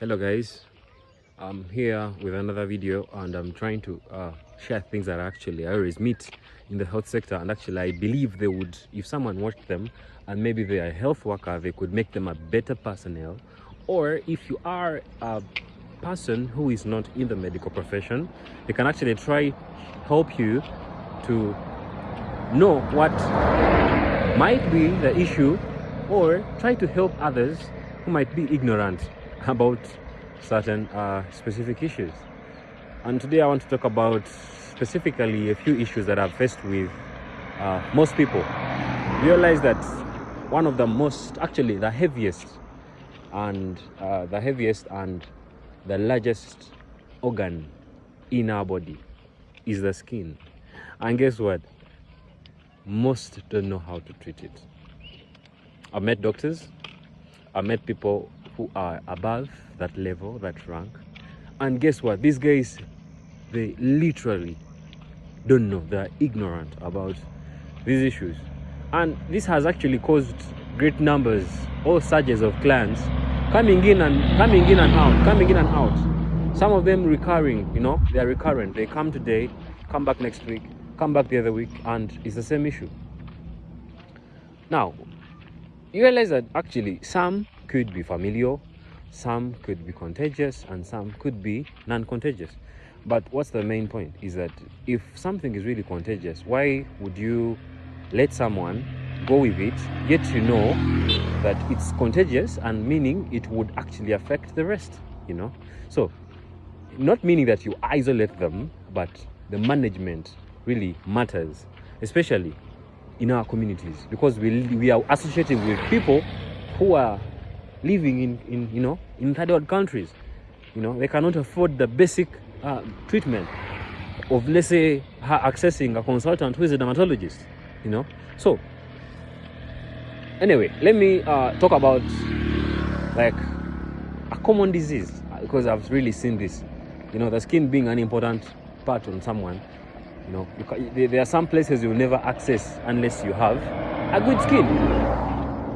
Hello guys, I'm here with another video and I'm trying to share things that actually I always meet in the health sector, and actually I believe they would, if someone watched them and maybe they are a health worker, they could make them a better personnel. Or if you are a person who is not in the medical profession, they can actually try help you to know what might be the issue, or try to help others who might be ignorant about certain specific issues. And today I want to talk about specifically a few issues that I've faced with most people. Realize that one of the most, actually the heaviest and the largest organ in our body is the skin. And guess what? Most don't know how to treat it. I've met doctors, I've met people who are above that level, that rank, and guess what? These guys, they literally don't know. They're ignorant about these issues, and this has actually caused great numbers or surges of clients coming in and out. Some of them recurring, they're recurrent. They come today, come back next week, come back the other week, and it's the same issue. Now, you realize that actually some could be familial, some could be contagious, and some could be non-contagious. But what's the main point is that if something is really contagious, why would you let someone go with it, yet you know that it's contagious, and meaning it would actually affect the rest, So, not meaning that you isolate them, but the management really matters, especially in our communities, because we are associating with people who are living in third world countries. They cannot afford the basic treatment of, let's say, accessing a consultant who is a dermatologist. So anyway, let me talk about like a common disease, because I've really seen this. The skin being an important part on someone. There are some places you'll never access unless you have a good skin.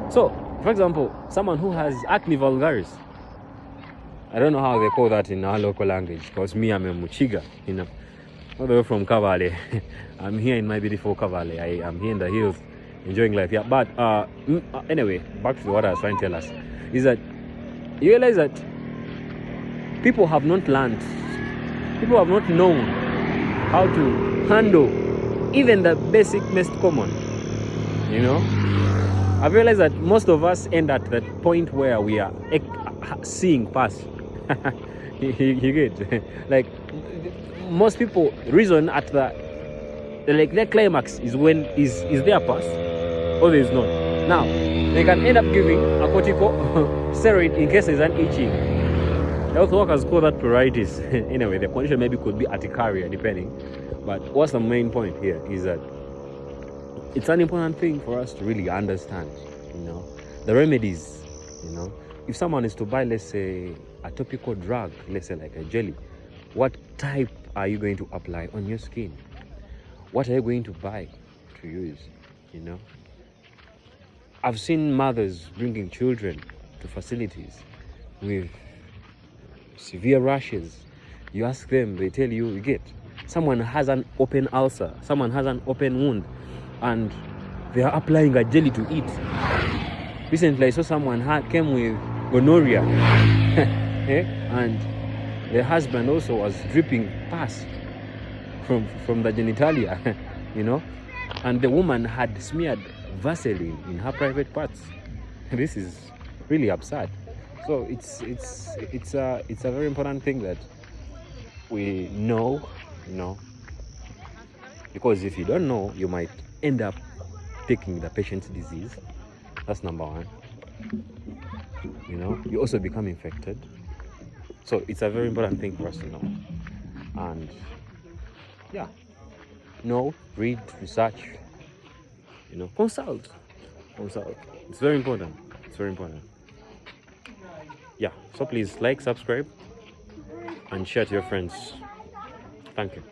So, for example, someone who has acne vulgaris, I don't know how they call that in our local language, because me, I'm a Muchiga, all the way from Kavale. I'm here in my beautiful Kavale. I am here in the hills, enjoying life. Yeah, but anyway, back to what I was trying to tell us, is that you realize that people have not learned, people have not known how to handle even the basic most common. I've realized that most of us end at that point where we are seeing past. you get like most people reason at their climax is when is there past or there is not. Now they can end up giving a cortical steroid in case there's an itching. Health workers call that pruritus. Anyway, the condition maybe could be urticaria, depending. But what's the main point here is that it's an important thing for us to really understand, the remedies. If someone is to buy, let's say, a topical drug, let's say like a jelly, what type are you going to apply on your skin? What are you going to buy to use? I've seen mothers bringing children to facilities with severe rashes. You ask them, they tell you get. Someone has an open ulcer, someone has an open wound, and they are applying a jelly to it. Recently, I saw someone came with gonorrhea, and the husband also was dripping pus from the genitalia, and the woman had smeared Vaseline in her private parts. This is really absurd. So it's a very important thing that we know, because if you don't know, you might end up taking the patient's disease. That's number one. You also become infected. So it's a very important thing for us to know. And yeah, know, read, research, consult. It's very important. Yeah, so please like, subscribe, and share to your friends. Thank you.